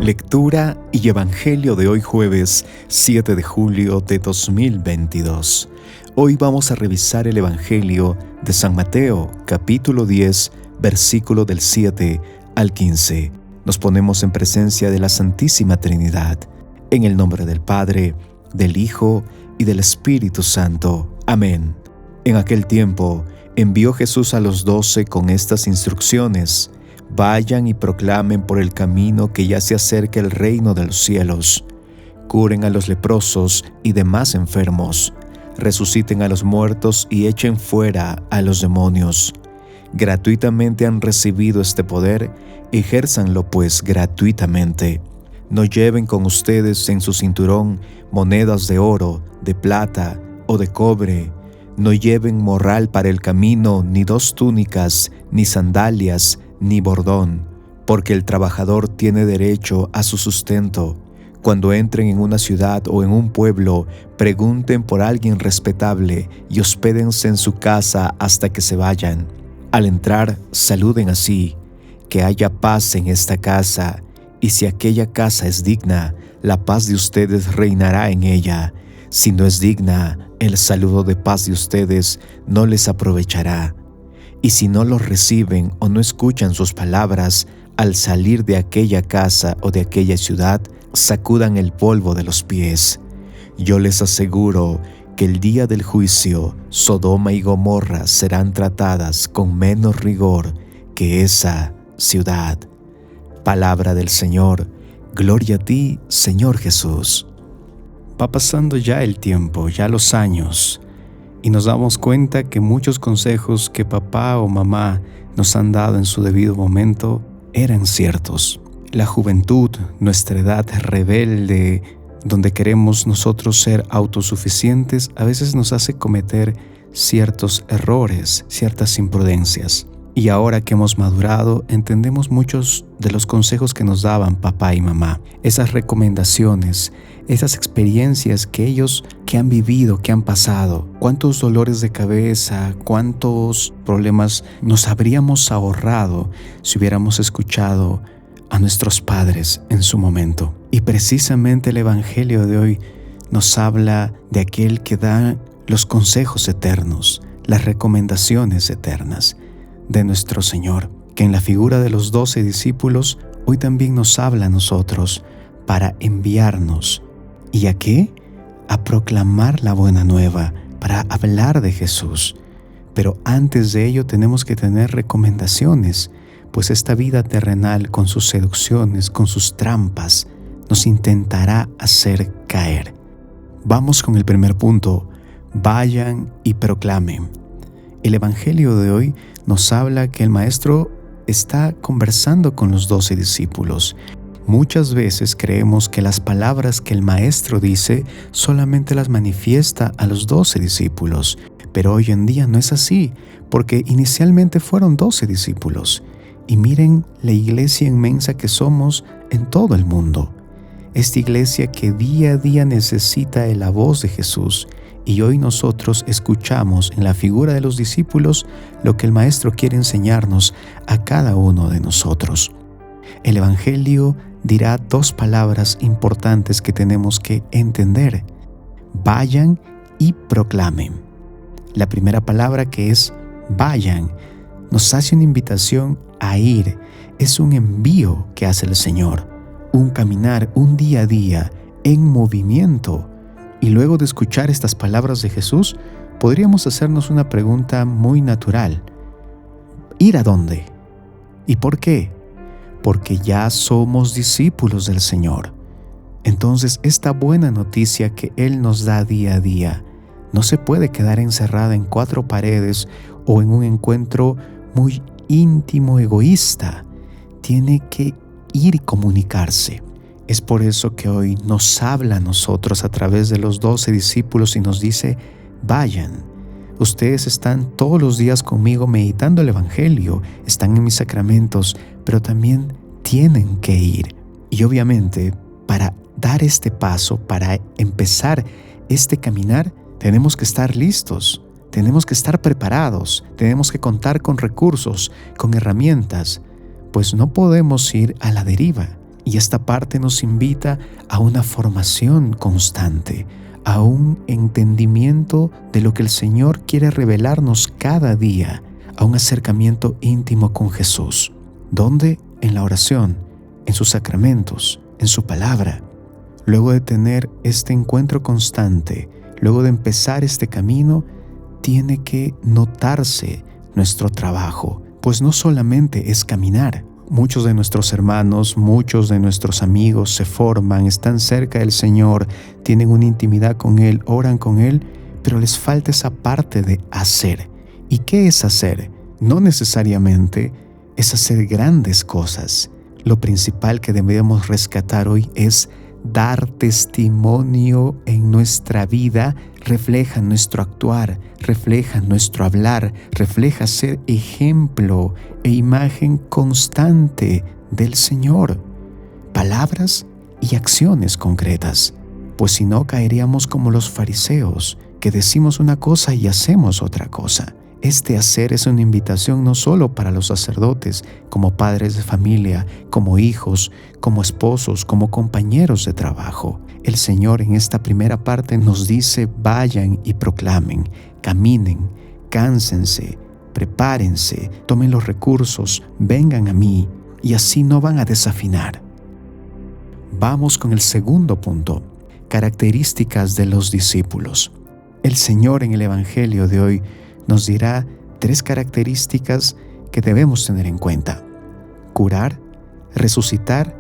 Lectura y Evangelio de hoy jueves 7 de julio de 2022. Hoy vamos a revisar el Evangelio de San Mateo, capítulo 10, versículo del 7 al 15. Nos ponemos en presencia de la Santísima Trinidad, en el nombre del Padre, del Hijo y del Espíritu Santo. Amén. En aquel tiempo envió Jesús a los 12 con estas instrucciones: vayan y proclamen por el camino que ya se acerca el reino de los cielos. Curen a los leprosos y demás enfermos. Resuciten a los muertos y echen fuera a los demonios. Gratuitamente han recibido este poder, ejérzanlo pues gratuitamente. No lleven con ustedes en su cinturón monedas de oro, de plata o de cobre. No lleven morral para el camino, ni 2 túnicas, ni sandalias, ni bordón, porque el trabajador tiene derecho a su sustento. Cuando entren en una ciudad o en un pueblo, pregunten por alguien respetable y hospédense en su casa hasta que se vayan. Al entrar, saluden así: que haya paz en esta casa, y si aquella casa es digna, la paz de ustedes reinará en ella. Si no es digna, el saludo de paz de ustedes no les aprovechará. Y si no los reciben o no escuchan sus palabras, al salir de aquella casa o de aquella ciudad, sacudan el polvo de los pies. Yo les aseguro que el día del juicio, Sodoma y Gomorra serán tratadas con menos rigor que esa ciudad. Palabra del Señor. Gloria a ti, Señor Jesús. Va pasando ya el tiempo, ya los años, y nos damos cuenta que muchos consejos que papá o mamá nos han dado en su debido momento eran ciertos. La juventud, nuestra edad rebelde, donde queremos nosotros ser autosuficientes, a veces nos hace cometer ciertos errores, ciertas imprudencias. Y ahora que hemos madurado, entendemos muchos de los consejos que nos daban papá y mamá. Esas recomendaciones, esas experiencias que ellos que han vivido, que han pasado. Cuántos dolores de cabeza, cuántos problemas nos habríamos ahorrado si hubiéramos escuchado a nuestros padres en su momento. Y precisamente el Evangelio de hoy nos habla de aquel que da los consejos eternos, las recomendaciones eternas de nuestro Señor, que en la figura de los 12 discípulos hoy también nos habla a nosotros para enviarnos. ¿Y a qué? A proclamar la buena nueva, para hablar de Jesús. Pero antes de ello tenemos que tener recomendaciones, pues esta vida terrenal con sus seducciones, con sus trampas, nos intentará hacer caer. Vamos con el primer punto: vayan y proclamen. El Evangelio de hoy nos habla que el Maestro está conversando con los 12 discípulos. Muchas veces creemos que las palabras que el Maestro dice solamente las manifiesta a los 12 discípulos, pero hoy en día no es así, porque inicialmente fueron 12 discípulos. Y miren la iglesia inmensa que somos en todo el mundo. Esta iglesia que día a día necesita de la voz de Jesús. Y hoy nosotros escuchamos en la figura de los discípulos lo que el Maestro quiere enseñarnos a cada uno de nosotros. El Evangelio dirá 2 palabras importantes que tenemos que entender: vayan y proclamen. La primera palabra, que es vayan, nos hace una invitación a ir. Es un envío que hace el Señor, un caminar, un día a día en movimiento. Y luego de escuchar estas palabras de Jesús, podríamos hacernos una pregunta muy natural: ¿ir a dónde? ¿Y por qué? Porque ya somos discípulos del Señor. Entonces, esta buena noticia que Él nos da día a día no se puede quedar encerrada en 4 paredes o en un encuentro muy íntimo, egoísta. Tiene que ir y comunicarse. Es por eso que hoy nos habla a nosotros a través de los 12 discípulos y nos dice: vayan. Ustedes están todos los días conmigo meditando el Evangelio, están en mis sacramentos, pero también tienen que ir. Y obviamente, para dar este paso, para empezar este caminar, tenemos que estar listos, tenemos que estar preparados, tenemos que contar con recursos, con herramientas, pues no podemos ir a la deriva. Y esta parte nos invita a una formación constante, a un entendimiento de lo que el Señor quiere revelarnos cada día, a un acercamiento íntimo con Jesús. ¿Dónde? En la oración, en sus sacramentos, en su palabra. Luego de tener este encuentro constante, luego de empezar este camino, tiene que notarse nuestro trabajo, pues no solamente es caminar. Muchos de nuestros hermanos, muchos de nuestros amigos se forman, están cerca del Señor, tienen una intimidad con Él, oran con Él, pero les falta esa parte de hacer. ¿Y qué es hacer? No necesariamente es hacer grandes cosas. Lo principal que debemos rescatar hoy es dar testimonio en nuestra vida, refleja nuestro actuar, refleja nuestro hablar, refleja ser ejemplo e imagen constante del Señor. Palabras y acciones concretas, pues si no caeríamos como los fariseos, que decimos una cosa y hacemos otra cosa. Este hacer es una invitación no solo para los sacerdotes, como padres de familia, como hijos, como esposos, como compañeros de trabajo. El Señor en esta primera parte nos dice: vayan y proclamen, caminen, cánsense, prepárense, tomen los recursos, vengan a mí, y así no van a desafinar. Vamos con el segundo punto: características de los discípulos. El Señor en el Evangelio de hoy nos dirá 3 características que debemos tener en cuenta: curar, resucitar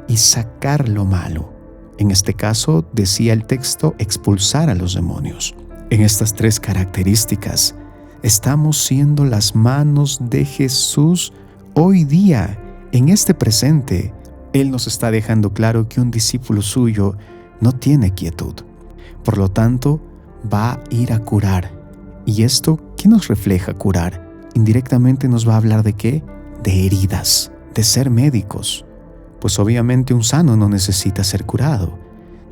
y sacar lo malo. En este caso, decía el texto, expulsar a los demonios. En estas 3 características, estamos siendo las manos de Jesús hoy día, en este presente. Él nos está dejando claro que un discípulo suyo no tiene quietud. Por lo tanto, va a ir a curar. ¿Y esto qué nos refleja curar? Indirectamente nos va a hablar ¿de qué? De heridas, de ser médicos. Pues obviamente un sano no necesita ser curado.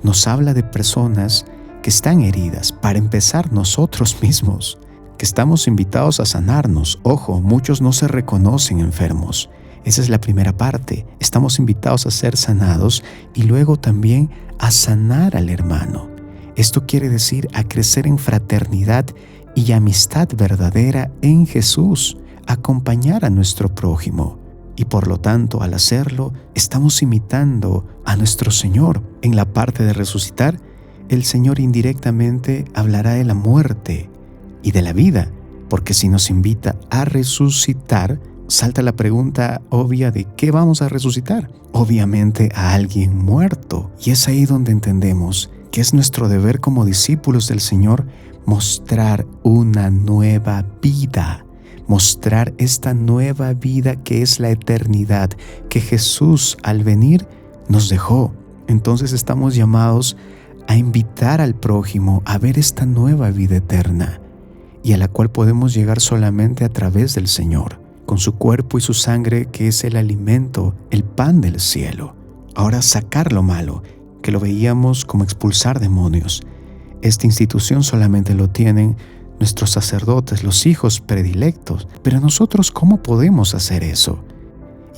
Nos habla de personas que están heridas, para empezar nosotros mismos, que estamos invitados a sanarnos. Ojo, muchos no se reconocen enfermos. Esa es la primera parte. Estamos invitados a ser sanados y luego también a sanar al hermano. Esto quiere decir a crecer en fraternidad y amistad verdadera en Jesús, acompañar a nuestro prójimo. Y por lo tanto, al hacerlo, estamos imitando a nuestro Señor. En la parte de resucitar, el Señor indirectamente hablará de la muerte y de la vida, porque si nos invita a resucitar, salta la pregunta obvia de ¿qué vamos a resucitar? Obviamente a alguien muerto. Y es ahí donde entendemos que es nuestro deber como discípulos del Señor mostrar una nueva vida, mostrar esta nueva vida que es la eternidad, que Jesús al venir nos dejó. Entonces estamos llamados a invitar al prójimo a ver esta nueva vida eterna y a la cual podemos llegar solamente a través del Señor, con su cuerpo y su sangre que es el alimento, el pan del cielo. Ahora sacar lo malo, que lo veíamos como expulsar demonios. Esta institución solamente lo tienen nuestros sacerdotes, los hijos predilectos. Pero nosotros, ¿cómo podemos hacer eso?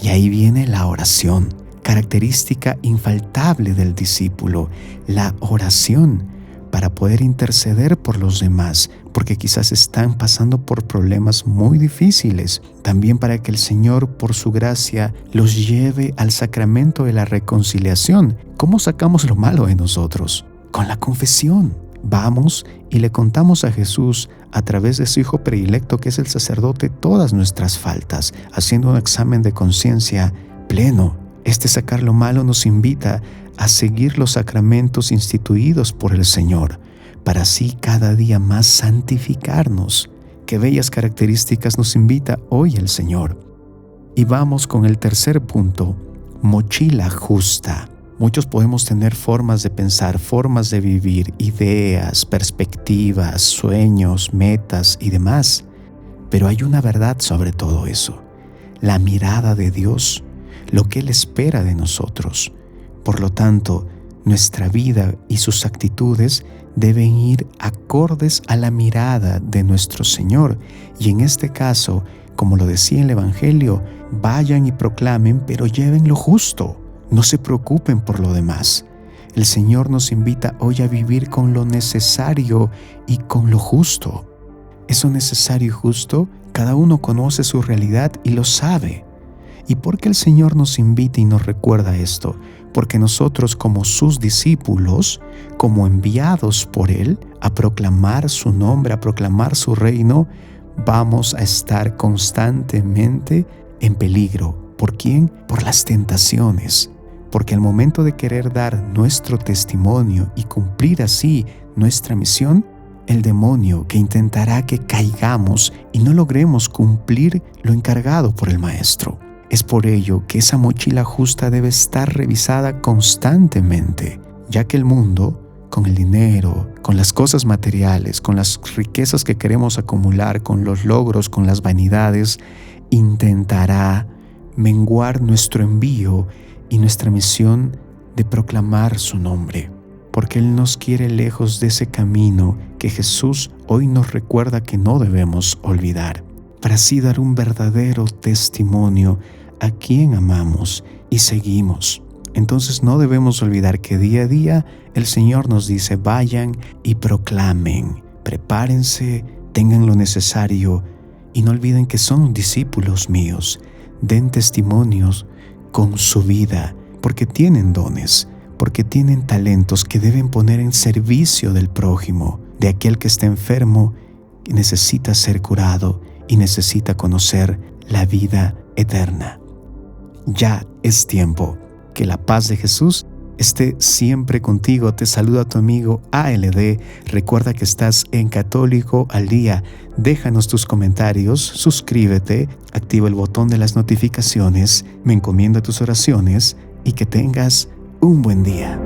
Y ahí viene la oración, característica infaltable del discípulo, la oración para poder interceder por los demás, porque quizás están pasando por problemas muy difíciles. También para que el Señor, por su gracia, los lleve al sacramento de la reconciliación. ¿Cómo sacamos lo malo de nosotros? Con la confesión. Vamos y le contamos a Jesús, a través de su Hijo predilecto, que es el sacerdote, todas nuestras faltas, haciendo un examen de conciencia pleno. Este sacar lo malo nos invita a seguir los sacramentos instituidos por el Señor, para así cada día más santificarnos. Qué bellas características nos invita hoy el Señor. Y vamos con el tercer punto: mochila justa. Muchos podemos tener formas de pensar, formas de vivir, ideas, perspectivas, sueños, metas y demás. Pero hay una verdad sobre todo eso: la mirada de Dios, lo que Él espera de nosotros. Por lo tanto, nuestra vida y sus actitudes deben ir acordes a la mirada de nuestro Señor. Y en este caso, como lo decía el Evangelio, vayan y proclamen, pero lleven lo justo. No se preocupen por lo demás. El Señor nos invita hoy a vivir con lo necesario y con lo justo. Eso necesario y justo, cada uno conoce su realidad y lo sabe. ¿Y por qué el Señor nos invita y nos recuerda esto? Porque nosotros, como sus discípulos, como enviados por Él a proclamar su nombre, a proclamar su reino, vamos a estar constantemente en peligro. ¿Por quién? Por las tentaciones. Porque al momento de querer dar nuestro testimonio y cumplir así nuestra misión, el demonio que intentará que caigamos y no logremos cumplir lo encargado por el Maestro. Es por ello que esa mochila justa debe estar revisada constantemente, ya que el mundo, con el dinero, con las cosas materiales, con las riquezas que queremos acumular, con los logros, con las vanidades, intentará menguar nuestro envío y nuestra misión de proclamar su nombre, porque Él nos quiere lejos de ese camino que Jesús hoy nos recuerda que no debemos olvidar, para así dar un verdadero testimonio a quien amamos y seguimos. Entonces no debemos olvidar que día a día el Señor nos dice: vayan y proclamen, prepárense, tengan lo necesario y no olviden que son discípulos míos. Den testimonios con su vida, porque tienen dones, porque tienen talentos que deben poner en servicio del prójimo, de aquel que está enfermo y necesita ser curado y necesita conocer la vida eterna. Ya es tiempo. Que la paz de Jesús esté siempre contigo. Te saluda tu amigo ALD. Recuerda que estás en Católico al Día. Déjanos tus comentarios, suscríbete, activa el botón de las notificaciones, me encomiendo a tus oraciones y que tengas un buen día.